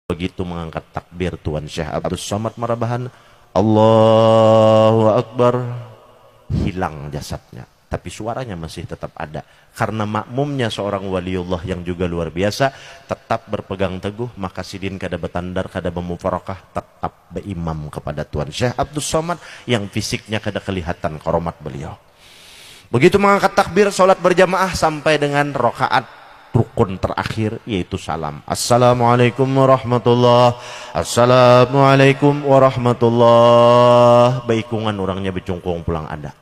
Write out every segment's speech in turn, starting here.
Begitu mengangkat takbir Tuan Syekh Abdus Somad Marabahan, Allahu Akbar, hilang jasadnya. Tapi suaranya masih tetap ada. Karena makmumnya seorang waliullah yang juga luar biasa, tetap berpegang teguh, maka sidin kada betandar, kada memufarakah, tetap berimam kepada Tuan Syekh Abdus Somad yang fisiknya kada kelihatan koromat beliau. Begitu mengangkat takbir, sholat berjamaah sampai dengan rakaat rukun terakhir, yaitu salam. Assalamualaikum warahmatullahi wabarakatuh. Assalamualaikum warahmatullahi wabarakatuh. Baikungan orangnya becungkung pulang ada.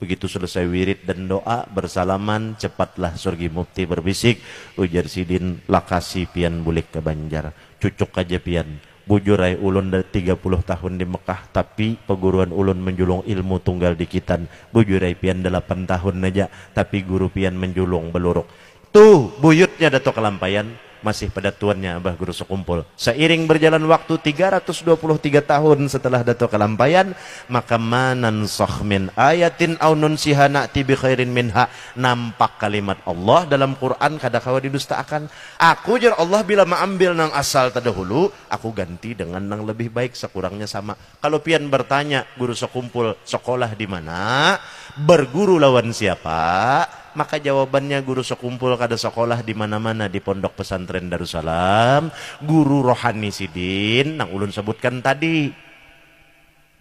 Begitu selesai wirid dan doa bersalaman, cepatlah surgi mufti berbisik, ujar sidin, lakasi pian bulik ke Banjar. Cucuk aja pian. Bujurai ulun dari 30 tahun di Mekah, tapi peguruan ulun menjulung ilmu tunggal dikitan. Bujurai pian 8 tahun aja, tapi guru pian menjulung beluruk. Tuh buyutnya Dato Kelampayan, masih pada tuannya Abah Guru Sekumpul. Seiring berjalan waktu 323 tahun setelah Dato Kelampayan, maka manansakh min ayatin aw nunsiha na'ti bi khairin minha. Nampak kalimat Allah dalam Quran kadakawa didustakan. Aku jar Allah bila mengambil nang asal terdahulu, aku ganti dengan nang lebih baik, sekurangnya sama. Kalau pian bertanya Guru Sekumpul sekolah di mana, berguru lawan siapa, maka jawabannya Guru Sekumpul kada sekolah di mana-mana, di Pondok Pesantren Darussalam. Guru rohani sidin nang ulun sebutkan tadi,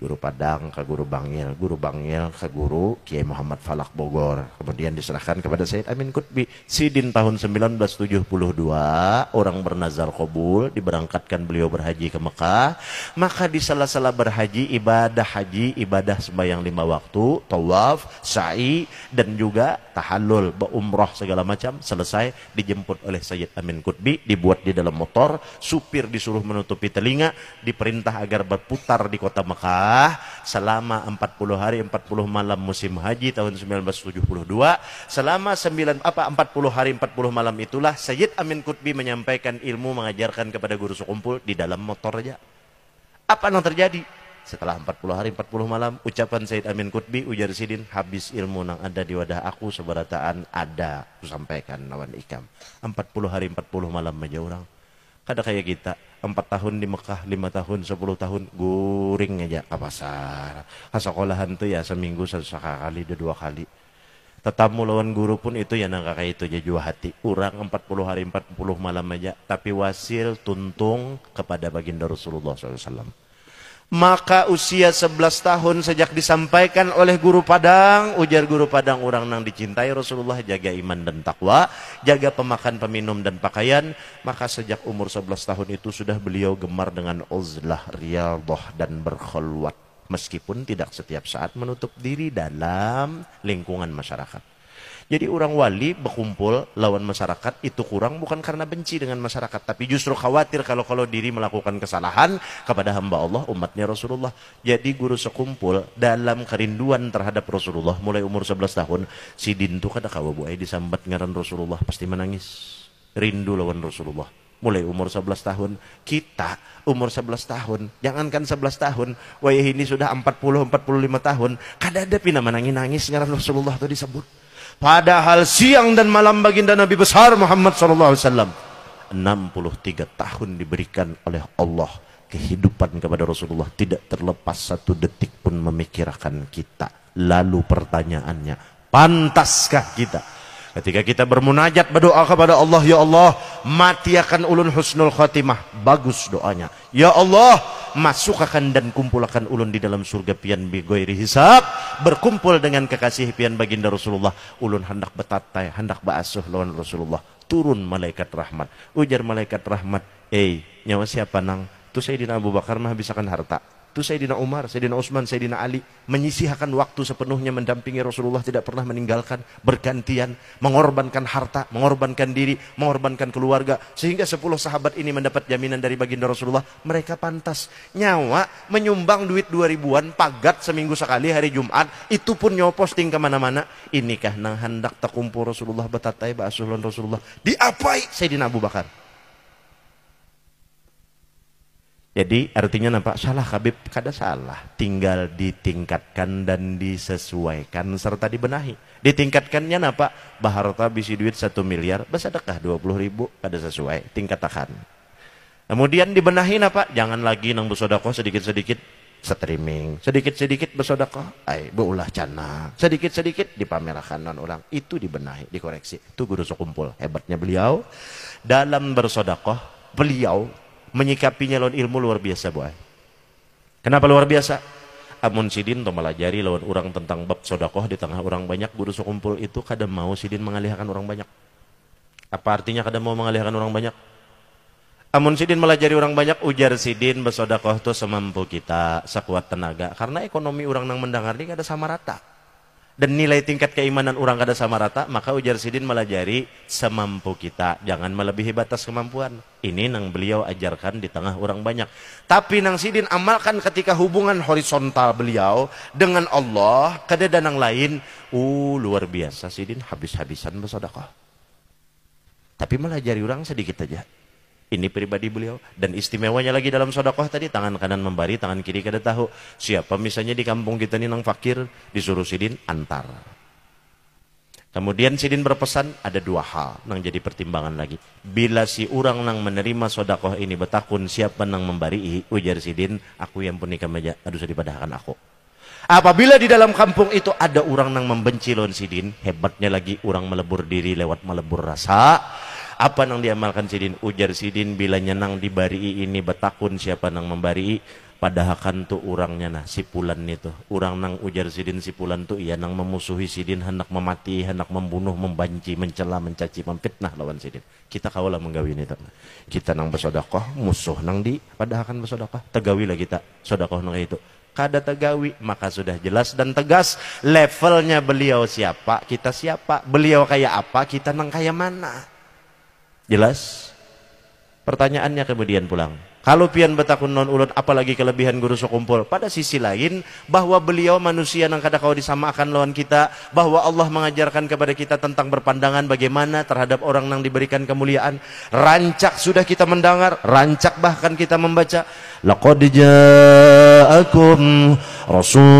Guru Padang ke Guru Bangil ke Guru Kiai Muhammad Falak Bogor, kemudian diserahkan kepada Sayyid Amin Qutbi. Sidin tahun 1972 orang bernazar qabul, diberangkatkan beliau berhaji ke Mekah. Maka di sela-sela berhaji, ibadah haji, ibadah sembahyang 5 waktu, tawaf, sa'i, dan juga tahallul, berumrah segala macam. Selesai dijemput oleh Sayyid Amin Qutbi, dibuat di dalam motor, supir disuruh menutupi telinga, diperintah agar berputar di kota Mekah selama 40 hari 40 malam musim haji tahun 1972. Selama 40 hari 40 malam itulah Sayyid Amin Qutbi menyampaikan ilmu, mengajarkan kepada Guru Sekumpul di dalam motor aja. Apa yang terjadi? Setelah 40 hari 40 malam, ucapan Sayyid Amin Qutbi, ujar sidin, habis ilmu nang ada di wadah aku seberataan ada, aku sampaikan lawan ikam. 40 hari 40 malam aja orang. Kada kayak kita 4 tahun di Mekah, 5 tahun, 10 tahun guring aja ke pasar. Sekolahan tuh ya seminggu sekali, 2 kali. Tetamu lawan guru pun itu ya nang kayak itu aja jua hati. Urang 40 hari 40 malam aja, tapi wasil tuntung kepada baginda Rasulullah SAW. Maka usia 11 tahun sejak disampaikan oleh Guru Padang, ujar Guru Padang, orang nang dicintai Rasulullah, jaga iman dan takwa, jaga pemakan, peminum dan pakaian. Maka sejak umur 11 tahun itu sudah beliau gemar dengan uzlah, riyadhah dan berkhulwat, meskipun tidak setiap saat menutup diri dalam lingkungan masyarakat. Jadi orang wali berkumpul lawan masyarakat itu kurang bukan karena benci dengan masyarakat, tapi justru khawatir kalau diri melakukan kesalahan kepada hamba Allah, umatnya Rasulullah. Jadi Guru Sekumpul dalam kerinduan terhadap Rasulullah mulai umur 11 tahun, sidin tuh kada kawa buai disambat ngaran Rasulullah pasti menangis. Rindu lawan Rasulullah. Mulai umur 11 tahun, kita umur 11 tahun, jangankan 11 tahun, wayah ini sudah 40-45 tahun, kada ada pina menangis ngaran Rasulullah itu disebut. Padahal siang dan malam baginda Nabi besar Muhammad SAW 63 tahun diberikan oleh Allah kehidupan kepada Rasulullah, tidak terlepas satu detik pun memikirkan kita. Lalu pertanyaannya, pantaskah kita ketika kita bermunajat berdoa kepada Allah, ya Allah mati akan ulun husnul khatimah, bagus doanya, ya Allah masukkan dan kumpulkan ulun di dalam surga pian bigoiri hisab, berkumpul dengan kekasih pian baginda Rasulullah, ulun hendak betatai, hendak ba'asuh lawan Rasulullah. Turun malaikat rahmat, ujar malaikat rahmat, nyawa siapa nang? Tu Sayyidina Abu Bakar mah habisakan harta, tu Sayyidina Umar, Sayyidina Utsman, Sayyidina Ali menyisihkan waktu sepenuhnya mendampingi Rasulullah, tidak pernah meninggalkan, bergantian mengorbankan harta, mengorbankan diri, mengorbankan keluarga, sehingga 10 sahabat ini mendapat jaminan dari baginda Rasulullah, mereka pantas nyawa menyumbang duit 2000-an pagat seminggu sekali hari Jumat, itu pun nyawa posting kemana-mana. Inikah nang hendak takumpul Rasulullah betatai ba'asulan Rasulullah, diapai Sayyidina Abu Bakar. Jadi artinya nampak salah Habib, kada salah, tinggal ditingkatkan dan disesuaikan serta dibenahi. Ditingkatkannya napa? Baharta bisi duit 1 miliar, bersedekah 20.000, kada sesuai, tingkatkan. Kemudian dibenahin apa? Jangan lagi nang bersedekah sedikit-sedikit streaming, sedikit-sedikit bersedekah, beulah cana, sedikit-sedikit dipamerkan non orang. Itu dibenahi, dikoreksi. Itu guru sekumpul. Hebatnya beliau dalam bersedekah, beliau menyikapinya lawan ilmu luar biasa, boy. Kenapa luar biasa? Amun sidin to melajari lawan orang tentang bab sedekah di tengah orang banyak, guru sekumpul itu kadang mau sidin mengalihkan orang banyak. Apa artinya kadang mau mengalihkan orang banyak? Amun sidin melajari orang banyak, ujar sidin bersedekah itu semampu kita, sekuat tenaga. Karena ekonomi orang nang mendengar ini kada sama rata. Dan nilai tingkat keimanan orang kada sama rata, maka ujar sidin melajari semampu kita, jangan melebihi batas kemampuan. Ini nang beliau ajarkan di tengah orang banyak. Tapi nang sidin amalkan ketika hubungan horizontal beliau dengan Allah, kada dan nang lain, luar biasa sidin habis-habisan bersedekah. Tapi melajari orang sedikit aja. Ini pribadi beliau. Dan istimewanya lagi dalam sedekah tadi, tangan kanan memberi, tangan kiri kada tahu. Siapa misalnya di kampung kita ini nang fakir, disuruh sidin antar. Kemudian sidin berpesan, ada dua hal nang jadi pertimbangan lagi. Bila si orang nang menerima sedekah ini betakun siapa nang memberi, ujar sidin, aku yang punika meja, aduh dipadahkan aku. Apabila di dalam kampung itu ada orang nang membenci lawan sidin, hebatnya lagi orang melebur diri lewat melebur rasa. Apa nang diamalkan sidin? Ujar sidin, bila nyenang dibari ini betakun siapa nang membari, padahakan tu orangnya nah si pulan itu. Orang nang ujar sidin si pulan tu ia nang memusuhi sidin, hendak memati, hendak membunuh, membanci, mencela, mencaci, memfitnah lawan sidin. Kita kaulah menggawi ini. Kita nang bersedekah, musuh nang di padahakan bersedekah. Tegawilah kita sedekah nang itu. Kada tegawi, maka sudah jelas dan tegas levelnya beliau siapa, kita siapa, beliau kayak apa, kita nang kayak mana. Jelas? Pertanyaannya kemudian pulang. Kalau pian betakun non ulun, apalagi kelebihan guru sekumpul. Pada sisi lain, bahwa beliau manusia nang kada kau disamakan lawan kita, bahwa Allah mengajarkan kepada kita tentang berpandangan bagaimana terhadap orang nang diberikan kemuliaan. Rancak sudah kita mendengar, rancak bahkan kita membaca. Laqad ja'akum rasulun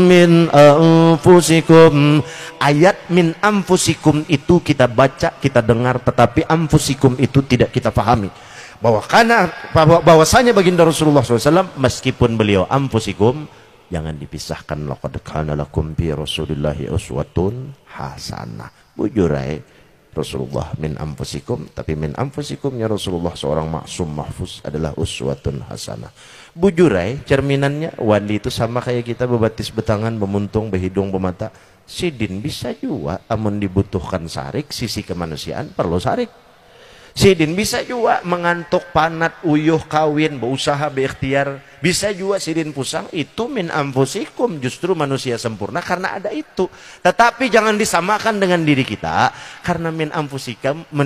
min anfusikum. Ayat min anfusikum itu kita baca, kita dengar, tetapi anfusikum itu tidak kita pahami. Bahwasanya baginda Rasulullah SAW, meskipun beliau anfusikum, jangan dipisahkan. Laqad kana lakum fi Rasulillahi uswatun hasanah. Bujurai Rasulullah min anfusikum, tapi min anfusikumnya Rasulullah seorang maksum mahfuz adalah uswatun hasanah. Bujurai cerminannya, wali itu sama kayak kita, bebatis betangan, bemuntung, behidung, bemata. Sidin bisa juga, amun dibutuhkan sarik, sisi kemanusiaan perlu sarik. Sidin bisa juga mengantuk, panat, uyuh, kawin, berusaha, berikhtiar. Bisa juga sidin pusang, itu min anfusikum, justru manusia sempurna karena ada itu. Tetapi jangan disamakan dengan diri kita, karena min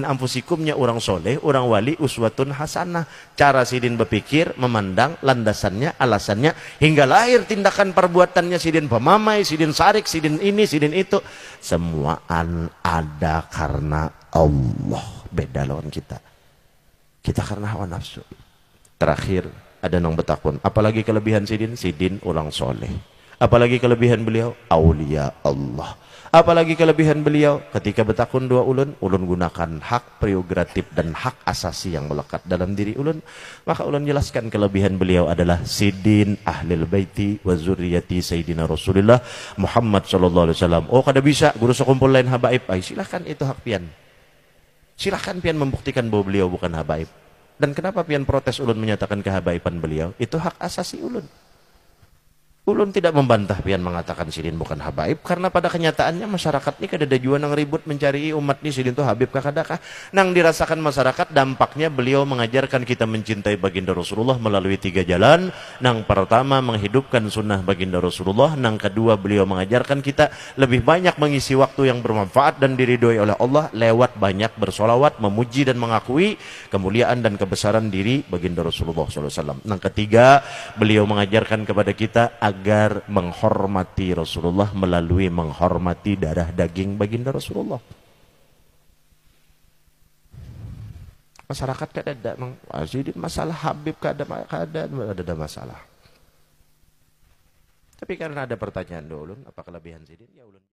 anfusikumnya orang soleh, orang wali, uswatun hasanah. Cara sidin berpikir, memandang, landasannya, alasannya, hingga lahir tindakan perbuatannya sidin pemamai, sidin sarik, sidin ini, sidin itu. Semua ada karena Allah. Beda lawan kita. Kita karena hawa nafsu. Terakhir ada nang betakun, apalagi kelebihan sidin? Sidin orang soleh. Apalagi kelebihan beliau? Aulia Allah. Apalagi kelebihan beliau? Ketika betakun dua ulun gunakan hak prerogatif dan hak asasi yang melekat dalam diri ulun. Maka ulun jelaskan kelebihan beliau adalah sidin ahlil baiti wa zurriyati sayyidina Rasulullah Muhammad sallallahu alaihi wasallam. Oh, kada bisa guru sekumpul lain habaib. Silahkan, itu hak pian. Silahkan pian membuktikan bahwa beliau bukan habaib. Dan kenapa pian protes ulun menyatakan kehabaiban beliau? Itu hak asasi ulun. Ulun tidak membantah pian mengatakan sidin bukan habaib, karena pada kenyataannya masyarakat ini kada ada jua nang ribut mencari umat ni sidin itu habib kakadakah. Nang dirasakan masyarakat dampaknya beliau mengajarkan kita mencintai baginda Rasulullah melalui 3 jalan. Nang pertama menghidupkan sunnah baginda Rasulullah, nang kedua beliau mengajarkan kita lebih banyak mengisi waktu yang bermanfaat dan diridhoi oleh Allah lewat banyak bersolawat, memuji dan mengakui kemuliaan dan kebesaran diri baginda Rasulullah SAW. Nang ketiga beliau mengajarkan kepada kita agar menghormati Rasulullah melalui menghormati darah daging baginda Rasulullah. Masyarakat kada ada masalah habib, kada ada masalah. Tapi karena ada pertanyaan dulu, apa kelebihan sidin? Ya ulun